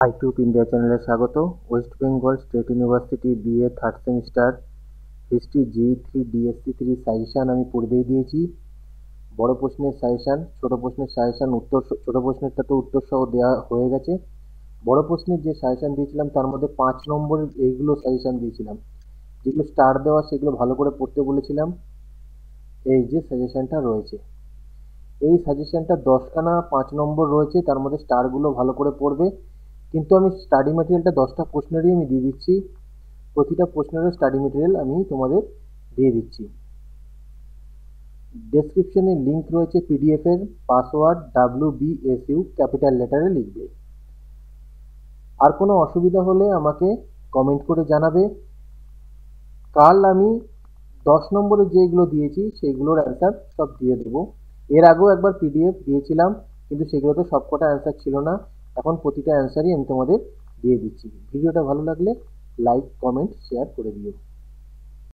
আইটিউব India চ্যানেলে স্বাগত। West Bengal state university BA third semester history J3 DSC3 suggestion আমি পূর্বেই দিয়েছি। বড় প্রশ্নের সাজেশান, ছোট প্রশ্নের সাজেশান, উত্তর ছোট প্রশ্নেরটা তো উত্তর সহ দেওয়া হয়ে গেছে। বড় প্রশ্নের যে সাজেশান দিয়েছিলাম তার মধ্যে 5 নম্বরের এইগুলো সাজেশান দিয়েছিলাম, যেগুলো স্টার দেওয়া সেগুলো ভালো করে পড়তে বলেছিলাম। এই যে সাজেশানটা রয়েছে, এই সাজেশানটা 10খানা 5 নম্বর রয়েছে, তার মধ্যে স্টারগুলো ভালো করে পড়বে। কিন্তু আমি স্টাডি ম্যাটেরিয়ালটা 10টা প্রশ্নেরই আমি দিয়ে দিচ্ছি, প্রতিটা প্রশ্নেরও স্টাডি ম্যাটেরিয়াল আমি তোমাদের দিয়ে দিচ্ছি। ডেসক্রিপশনে লিঙ্ক রয়েছে পিডিএফ এর, পাসওয়ার্ড WBSU ক্যাপিটাল লেটারে লিখবে। আর কোনো অসুবিধা হলে আমাকে কমেন্ট করে জানাবে। কাল আমি 10 নম্বরে যেগুলো দিয়েছি সেগুলোর অ্যান্সার সব দিয়ে দেবো। এর আগেও একবার পিডিএফ দিয়েছিলাম, কিন্তু সেগুলোতে সবকটা অ্যান্সার ছিল না। এখন প্রতিটা অ্যান্সারই আমি তোমাদের দিয়ে দিচ্ছি। ভিডিওটা ভালো লাগলে লাইক, কমেন্ট, শেয়ার করে দিও।